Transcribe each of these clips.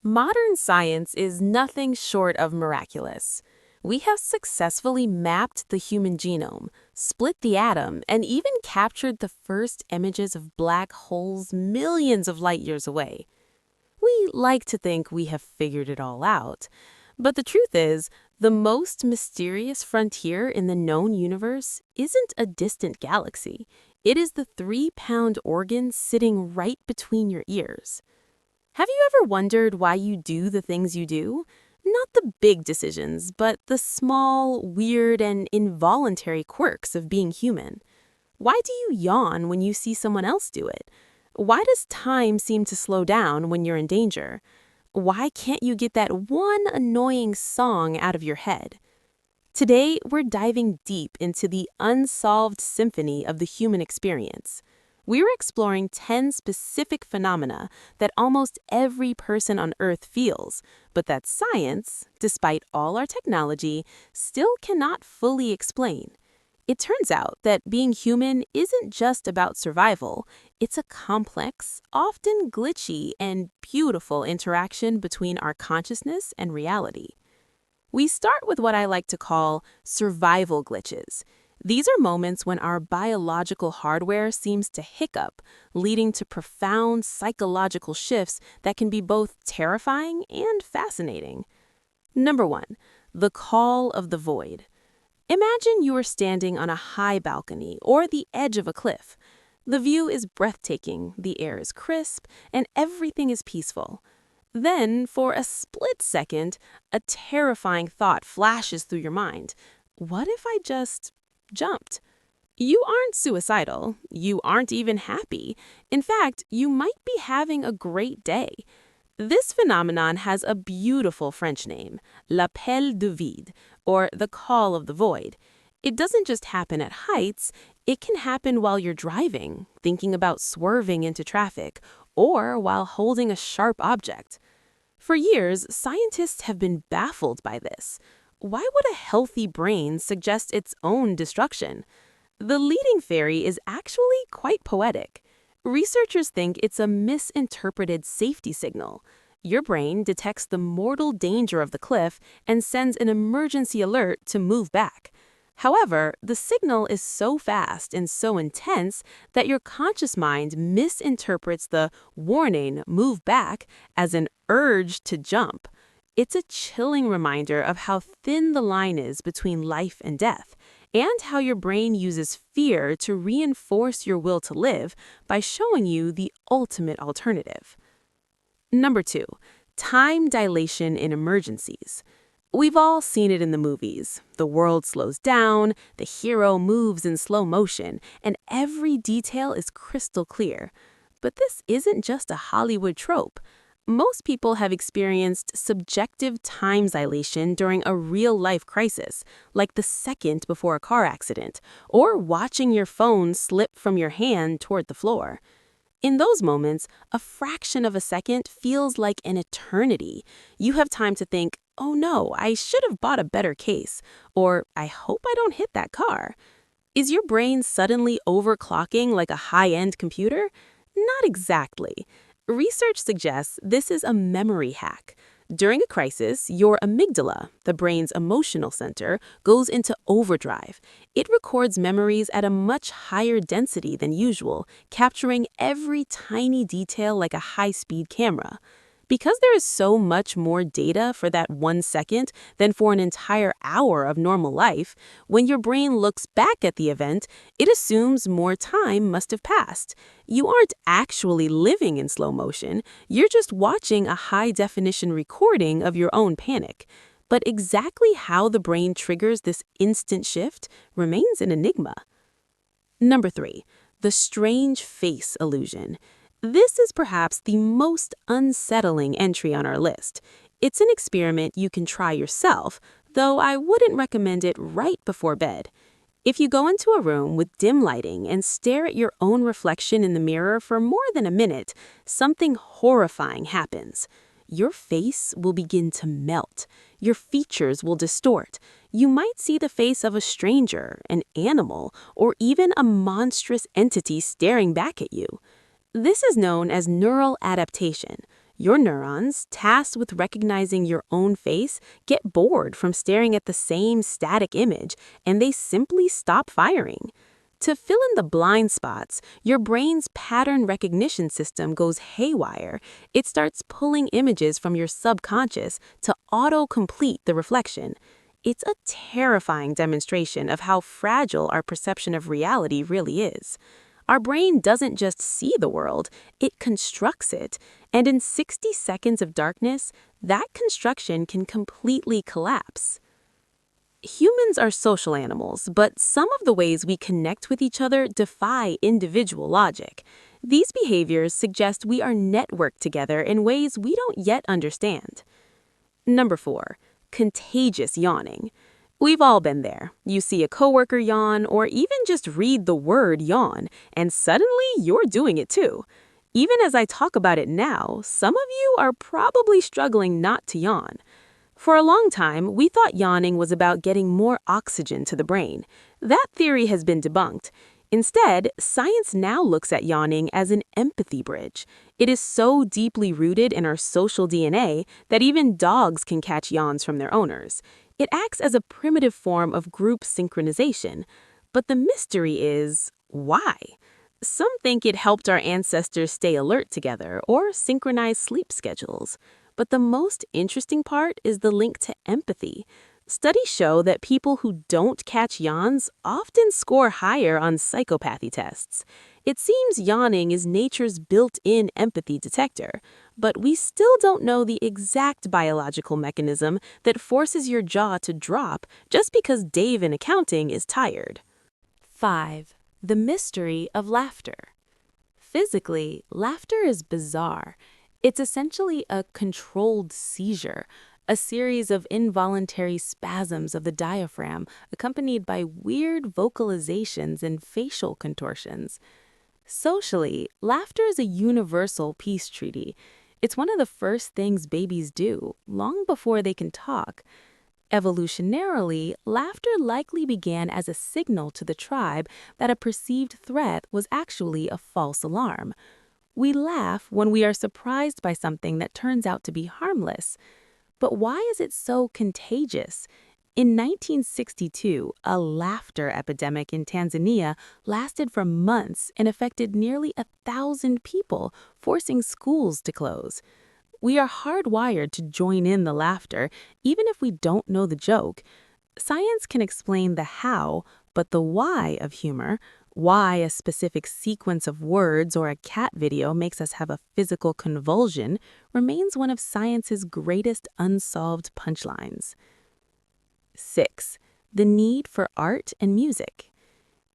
Modern science is nothing short of miraculous. We have successfully mapped the human genome, split the atom, and even captured the first images of black holes millions of light years away. We like to think we have figured it all out. But the truth is, the most mysterious frontier in the known universe isn't a distant galaxy. It is the 3-pound organ sitting right between your ears. Have you ever wondered why you do the things you do? Not the big decisions, but the small, weird, and involuntary quirks of being human. Why do you yawn when you see someone else do it? Why does time seem to slow down when you're in danger? Why can't you get that one annoying song out of your head? Today, we're diving deep into the unsolved symphony of the human experience. We're exploring 10 specific phenomena that almost every person on Earth feels, but that science, despite all our technology, still cannot fully explain. It turns out that being human isn't just about survival. It's a complex, often glitchy, and beautiful interaction between our consciousness and reality. We start with what I like to call survival glitches. These are moments when our biological hardware seems to hiccup, leading to profound psychological shifts that can be both terrifying and fascinating. Number 1, the call of the void. Imagine you are standing on a high balcony or the edge of a cliff. The view is breathtaking, the air is crisp, and everything is peaceful. Then, for a split second, a terrifying thought flashes through your mind. What if I just jumped? You aren't suicidal. You aren't even happy. In fact, you might be having a great day. This phenomenon has a beautiful French name, l'appel du vide, or the call of the void. It doesn't just happen at heights, it can happen while you're driving, thinking about swerving into traffic, or while holding a sharp object. For years, scientists have been baffled by this. Why would a healthy brain suggest its own destruction? The leading theory is actually quite poetic. Researchers think it's a misinterpreted safety signal. Your brain detects the mortal danger of the cliff and sends an emergency alert to move back. However, the signal is so fast and so intense that your conscious mind misinterprets the warning, move back, as an urge to jump. It's a chilling reminder of how thin the line is between life and death, and how your brain uses fear to reinforce your will to live by showing you the ultimate alternative. Number 2, time dilation in emergencies. We've all seen it in the movies. The world slows down, the hero moves in slow motion, and every detail is crystal clear. But this isn't just a Hollywood trope. Most people have experienced subjective time dilation during a real-life crisis, like the second before a car accident, or watching your phone slip from your hand toward the floor. In those moments, a fraction of a second feels like an eternity. You have time to think, oh no, I should have bought a better case, or I hope I don't hit that car. Is your brain suddenly overclocking like a high-end computer? Not exactly. Research suggests this is a memory hack. During a crisis, your amygdala, the brain's emotional center, goes into overdrive. It records memories at a much higher density than usual, capturing every tiny detail like a high-speed camera. Because there is so much more data for that 1 second than for an entire hour of normal life, when your brain looks back at the event, it assumes more time must have passed. You aren't actually living in slow motion, you're just watching a high-definition recording of your own panic. But exactly how the brain triggers this instant shift remains an enigma. Number 3, the strange face illusion. This is perhaps the most unsettling entry on our list. It's an experiment you can try yourself, though I wouldn't recommend it right before bed. If you go into a room with dim lighting and stare at your own reflection in the mirror for more than a minute, something horrifying happens. Your face will begin to melt. Your features will distort. You might see the face of a stranger, an animal, or even a monstrous entity staring back at you. This is known as neural adaptation. Your neurons, tasked with recognizing your own face, get bored from staring at the same static image, and they simply stop firing. To fill in the blind spots, your brain's pattern recognition system goes haywire. It starts pulling images from your subconscious to auto-complete the reflection. It's a terrifying demonstration of how fragile our perception of reality really is. Our brain doesn't just see the world, it constructs it. And in 60 seconds of darkness, that construction can completely collapse. Humans are social animals, but some of the ways we connect with each other defy individual logic. These behaviors suggest we are networked together in ways we don't yet understand. Number 4, contagious yawning. We've all been there. You see a coworker yawn or even just read the word yawn, and suddenly you're doing it too. Even as I talk about it now, some of you are probably struggling not to yawn. For a long time, we thought yawning was about getting more oxygen to the brain. That theory has been debunked. Instead, science now looks at yawning as an empathy bridge. It is so deeply rooted in our social DNA that even dogs can catch yawns from their owners. It acts as a primitive form of group synchronization. But the mystery is, why? Some think it helped our ancestors stay alert together or synchronize sleep schedules. But the most interesting part is the link to empathy. Studies show that people who don't catch yawns often score higher on psychopathy tests. It seems yawning is nature's built-in empathy detector, but we still don't know the exact biological mechanism that forces your jaw to drop just because Dave in accounting is tired. 5. The mystery of laughter. Physically, laughter is bizarre. It's essentially a controlled seizure, a series of involuntary spasms of the diaphragm accompanied by weird vocalizations and facial contortions. Socially, laughter is a universal peace treaty. It's one of the first things babies do, long before they can talk. Evolutionarily, laughter likely began as a signal to the tribe that a perceived threat was actually a false alarm. We laugh when we are surprised by something that turns out to be harmless. But why is it so contagious? In 1962, a laughter epidemic in Tanzania lasted for months and affected nearly 1,000 people, forcing schools to close. We are hardwired to join in the laughter, even if we don't know the joke. Science can explain the how, but the why of humor, why a specific sequence of words or a cat video makes us have a physical convulsion, remains one of science's greatest unsolved punchlines. 6. The need for art and music.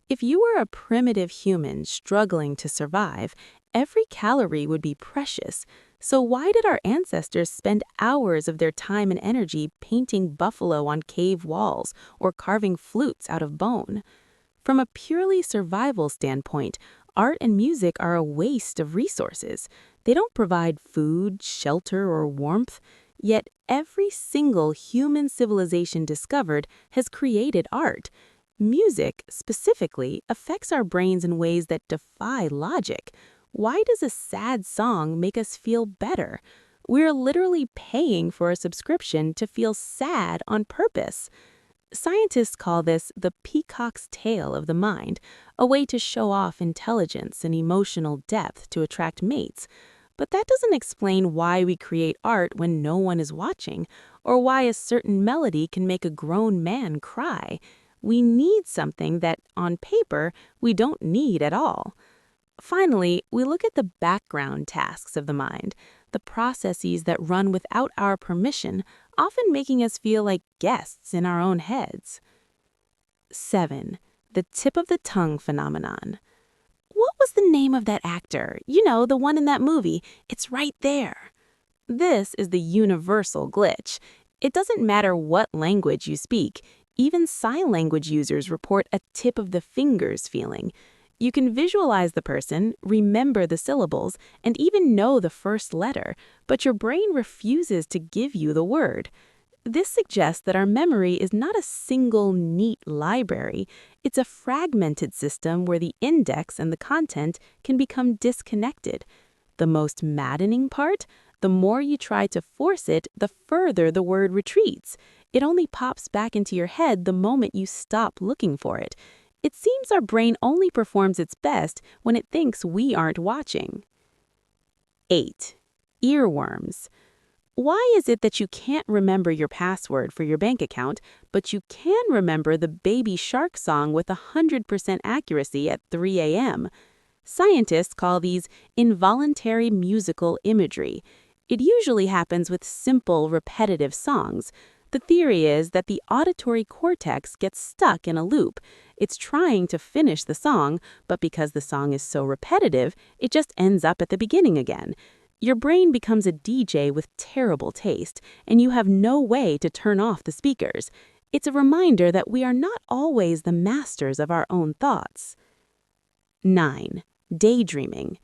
If you were a primitive human struggling to survive, every calorie would be precious. So why did our ancestors spend hours of their time and energy painting buffalo on cave walls or carving flutes out of bone? From a purely survival standpoint, art and music are a waste of resources. They don't provide food, shelter, or warmth. Yet every single human civilization discovered has created art. Music, specifically, affects our brains in ways that defy logic. Why does a sad song make us feel better? We're literally paying for a subscription to feel sad on purpose. Scientists call this the peacock's tail of the mind, a way to show off intelligence and emotional depth to attract mates. But that doesn't explain why we create art when no one is watching, or why a certain melody can make a grown man cry. We need something that, on paper, we don't need at all. Finally, we look at the background tasks of the mind, the processes that run without our permission, often making us feel like guests in our own heads. 7. The tip of the tongue phenomenon. What was the name of that actor? You know, the one in that movie. It's right there. This is the universal glitch. It doesn't matter what language you speak. Even sign language users report a tip of the fingers feeling. You can visualize the person, remember the syllables, and even know the first letter, but your brain refuses to give you the word. This suggests that our memory is not a single, neat library. It's a fragmented system where the index and the content can become disconnected. The most maddening part? The more you try to force it, the further the word retreats. It only pops back into your head the moment you stop looking for it. It seems our brain only performs its best when it thinks we aren't watching. 8. Earworms. Why is it that you can't remember your password for your bank account, but you can remember the Baby Shark song with 100% accuracy at 3 a.m.? Scientists call these involuntary musical imagery. It usually happens with simple, repetitive songs. The theory is that the auditory cortex gets stuck in a loop. It's trying to finish the song, but because the song is so repetitive, it just ends up at the beginning again. Your brain becomes a DJ with terrible taste, and you have no way to turn off the speakers. It's a reminder that we are not always the masters of our own thoughts. 9. Daydreaming.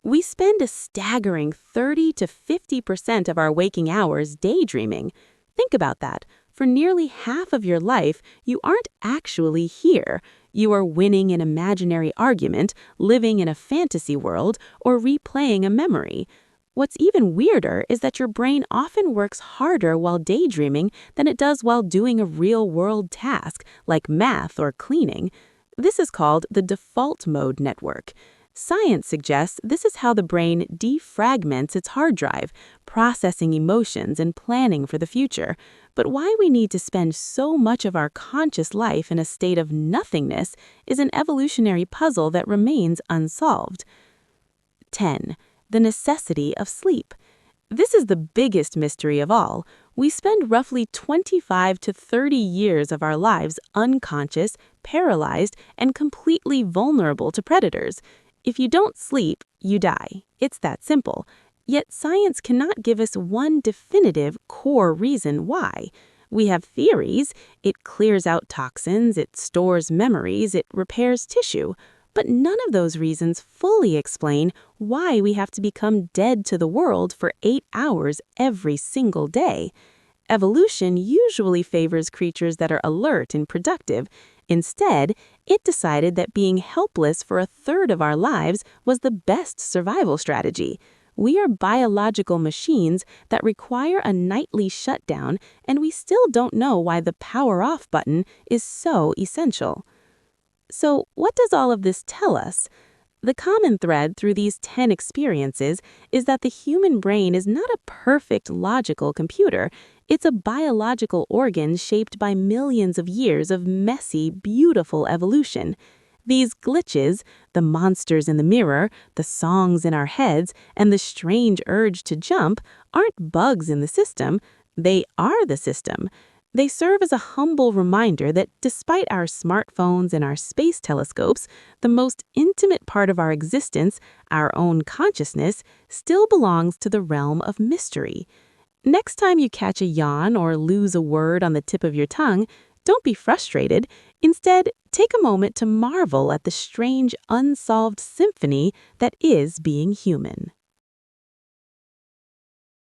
We spend a staggering 30 to 50% of our waking hours daydreaming. Think about that. For nearly half of your life, you aren't actually here. You are winning an imaginary argument, living in a fantasy world, or replaying a memory. What's even weirder is that your brain often works harder while daydreaming than it does while doing a real-world task, like math or cleaning. This is called the default mode network. Science suggests this is how the brain defragments its hard drive, processing emotions and planning for the future. But why we need to spend so much of our conscious life in a state of nothingness is an evolutionary puzzle that remains unsolved. 10. The necessity of sleep. This is the biggest mystery of all. We spend roughly 25 to 30 years of our lives unconscious, paralyzed, and completely vulnerable to predators. If you don't sleep, you die. It's that simple. Yet science cannot give us one definitive core reason why. We have theories. It clears out toxins, it stores memories, it repairs tissue. But none of those reasons fully explain why we have to become dead to the world for 8 hours every single day. Evolution usually favors creatures that are alert and productive. Instead, it decided that being helpless for a third of our lives was the best survival strategy. We are biological machines that require a nightly shutdown, and we still don't know why the power off button is so essential. So, what does all of this tell us? The common thread through these 10 experiences is that the human brain is not a perfect logical computer. It's a biological organ shaped by millions of years of messy, beautiful evolution. These glitches, the monsters in the mirror, the songs in our heads, and the strange urge to jump aren't bugs in the system. They are the system. They serve as a humble reminder that despite our smartphones and our space telescopes, the most intimate part of our existence, our own consciousness, still belongs to the realm of mystery. Next time you catch a yawn or lose a word on the tip of your tongue, don't be frustrated. Instead, take a moment to marvel at the strange, unsolved symphony that is being human.